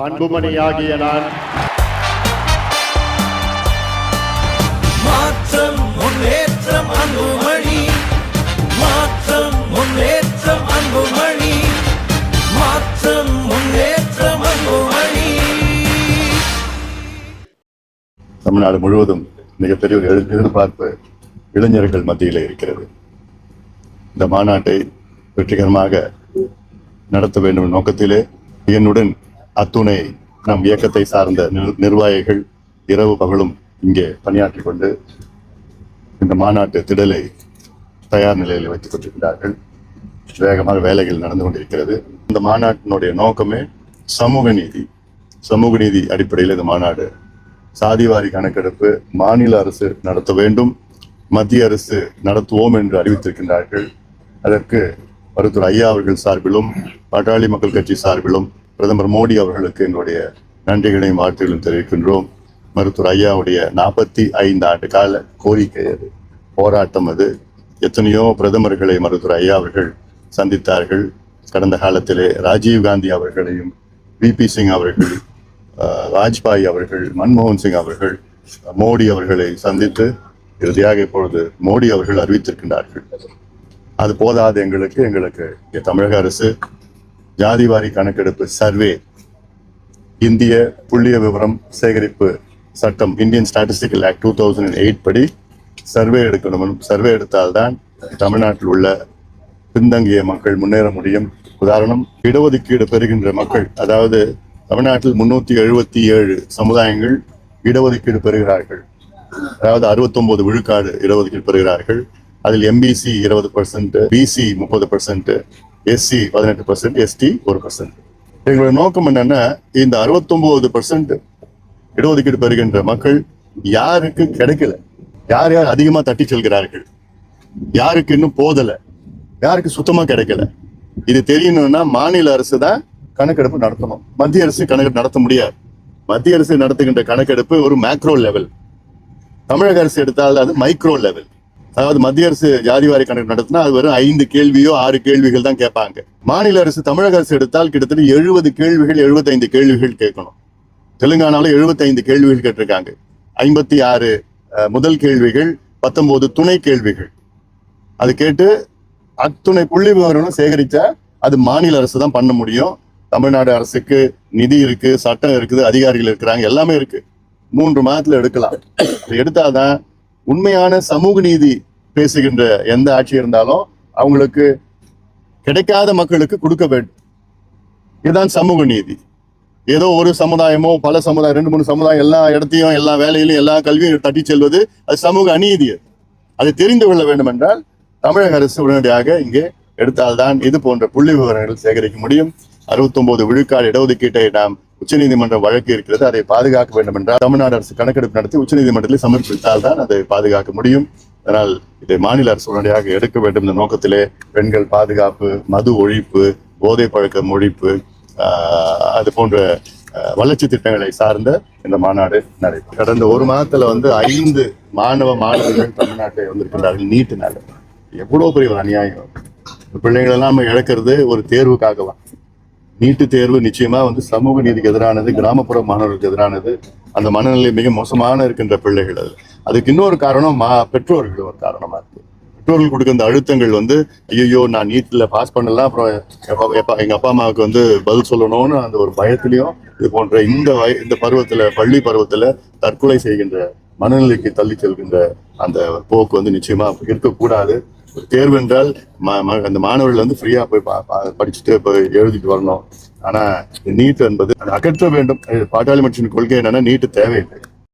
அன்புமணியாகிய நான் மாற்றம் முன்னேற்றம் அன்புமணி, மாற்றம் முன்னேற்றம் அன்புமணி, மாற்றம் முன்னேற்றம் அன்புமணி. தமிழ்நாடு முழுவதும் மிகப்பெரிய ஒரு எதிர்பார்ப்பு இளைஞர்கள் மத்தியில் இருக்கிறது. இந்த மாநாட்டை வெற்றிகரமாக நடத்த வேண்டும் நோக்கத்திலே என்னுடன் அத்துணை நம் இயக்கத்தை சார்ந்த நிர்வாகிகள் இரவு பகலும் இங்கே பணியாற்றிக் கொண்டு இந்த மாநாட்டு திடலை தயார் நிலையில் வைத்துக் கொண்டிருக்கிறார்கள். வேகமாக வேலைகள் நடந்து கொண்டிருக்கிறது. இந்த மாநாட்டினுடைய நோக்கமே சமூக நீதி. சமூக நீதி அடிப்படையில் இந்த மாநாடு சாதிவாரி கணக்கெடுப்பு மாநில அரசு நடத்த வேண்டும், மத்திய அரசு நடத்துவோம் என்று அறிவித்திருக்கின்றார்கள். அதற்கு மருத்துவர் ஐயா அவர்கள் சார்பிலும் பாட்டாளி மக்கள் கட்சி சார்பிலும் பிரதமர் மோடி அவர்களுக்கு எங்களுடைய நன்றிகளையும் வாழ்த்துகளும் தெரிவிக்கின்றோம். மருத்துவர் ஐயாவுடைய 45 ஆண்டு கால கோரிக்கை அது, போராட்டம் அது. எத்தனையோ பிரதமர்களை மருத்துவர் ஐயா அவர்கள் சந்தித்தார்கள். கடந்த காலத்திலே ராஜீவ் காந்தி அவர்களையும், விபி சிங் அவர்கள், வாஜ்பாய் அவர்கள், மன்மோகன் சிங் அவர்கள், மோடி அவர்களை சந்தித்து இறுதியாக இப்பொழுது மோடி அவர்கள் அறிவித்திருக்கின்றார்கள். அது போதாது எங்களுக்கு தமிழக அரசு ஜாதிவாரி கணக்கெடுப்பு சர்வே, இந்திய புள்ளிய விவரம் சேகரிப்பு சட்டம், இந்தியன் ஸ்டாட்டிஸ்டிக்கல் ஆக்ட் 2008 படி சர்வே எடுக்கணும். சர்வே எடுத்தால்தான் தமிழ்நாட்டில் உள்ள பின்தங்கிய மக்கள் முன்னேற முடியும். உதாரணம், இடஒதுக்கீடு பெறுகின்ற மக்கள், அதாவது தமிழ்நாட்டில் 377 சமுதாயங்கள் இடஒதுக்கீடு பெறுகிறார்கள். அதாவது 69 விழுக்காடு இடஒதுக்கீடு பெறுகிறார்கள். அதில் எம்பிசி 20%, பிசி 30%, எஸ்சி 18%, எஸ்டி 1%. எங்களுடைய நோக்கம் என்னன்னா, இந்த 69% இடஒதுக்கீடு பெறுகின்ற மக்கள் யாருக்கு கிடைக்கல, யார் யார் அதிகமா தட்டி செல்கிறார்கள், யாருக்கு இன்னும் போதல, யாருக்கு சுத்தமா கிடைக்கல, இது தெரியணும்னா மாநில அரசு தான் கணக்கெடுப்பு நடத்தணும். மத்திய அரசு கணக்கெடுப்பு நடத்த முடியாது. மத்திய அரசு நடத்துகின்ற கணக்கெடுப்பு ஒரு மேக்ரோ லெவல். தமிழக அரசு எடுத்தால் அது மைக்ரோ லெவல். அதாவது மத்திய அரசு ஜாதிவாரி கணக்கு நடத்தினா அது வெறும் 5 கேள்வியோ 6 கேள்விகள் தான் கேட்பாங்க. மாநில அரசு, தமிழக அரசு எடுத்தால் கிட்டத்தட்ட 70 கேள்விகள் 75 கேள்விகள் கேட்கணும். தெலுங்கானாவில் 75 கேள்விகள் கேட்டிருக்காங்க. 56 முதல் கேள்விகள், 19 துணை கேள்விகள். அது கேட்டு அத்துணை புள்ளி விவரம் சேகரிச்சா அது மாநில அரசு தான் பண்ண முடியும். தமிழ்நாடு அரசுக்கு நிதி இருக்கு, சட்டம் இருக்குது, அதிகாரிகள் இருக்கிறாங்க, எல்லாமே இருக்கு. 3 மாதத்துல எடுக்கலாம். எடுத்தாதான் உண்மையான சமூக நீதி பேசுகின்ற எந்த ஆட்சி இருந்தாலும் அவங்களுக்கு கிடைக்காத மக்களுக்கு கொடுக்க வேண்டும். இதுதான் சமூக நீதி. ஏதோ ஒரு சமுதாயமோ பல சமுதாயம், 2-3 சமுதாயம் எல்லா இடத்தையும் எல்லா வேலையிலும் எல்லா கல்வியும் தட்டி செல்வது அது சமூக அநீதி. அதை தெரிந்து கொள்ள வேண்டும் என்றால் தமிழக அரசு உடனடியாக இங்கே எடுத்தால்தான் இது போன்ற புள்ளி விவரங்கள் சேகரிக்க முடியும். 69 விழுக்காடு இடஒதுக்கீட்டை நாம் உச்சநீதிமன்றம் வழக்கு இருக்கிறது, அதை பாதுகாக்க வேண்டும் என்றால் தமிழ்நாடு அரசு கணக்கெடுப்பு நடத்தி உச்சநீதிமன்றத்தில் சமர்ப்பித்தால் தான் அதை பாதுகாக்க முடியும். அதனால் இதை மாநில அரசு உடனடியாக எடுக்க வேண்டும் என்ற நோக்கத்திலே பெண்கள் பாதுகாப்பு, மது ஒழிப்பு, போதை பழக்கம் ஒழிப்பு, அது போன்ற வளர்ச்சி திட்டங்களை சார்ந்த இந்த மாநாடு நடைபெறும். கடந்த 1 மாதத்துல 5 மாணவர்கள் தமிழ்நாட்டை வந்திருக்கின்றார்கள் நீட்டுனால. எவ்வளவு பெரிய ஒரு அநியாயம். பிள்ளைகள் எல்லாம் இழக்கிறது ஒரு தேர்வுக்காகவா? நீட்டு தேர்வு நிச்சயமா சமூக நீதிக்கு எதிரானது, கிராமப்புற மாணவர்களுக்கு எதிரானது. அந்த மனநிலை மிக மோசமான இருக்கின்ற பிள்ளைகள். அதுக்கு இன்னொரு காரணம் பெற்றோர்கள் ஒரு காரணமா இருக்கு. பெற்றோர்கள் கொடுக்கிற அழுத்தங்கள் ஐயோ நான் நீட்ல பாஸ் பண்ணலாம், அப்புறம் எங்க அப்பா அம்மாவுக்கு பதில் சொல்லணும்னு அந்த ஒரு பயத்திலையும் இது போன்ற இந்த பருவத்துல, பள்ளி பருவத்துல தற்கொலை செய்கின்ற மனநிலைக்கு தள்ளி செல்கின்ற அந்த போக்கு நிச்சயமா இருக்கக்கூடாது. ஒரு தேர்வு என்றால் அந்த மாணவர்கள் ஃப்ரீயா போய் படிச்சுட்டு போய் எழுதிட்டு வரணும். ஆனா நீட் என்பது அகற்ற வேண்டும். பாட்டாளி மக்களின் கொள்கை என்னன்னா நீட்டு தேவையில்லை.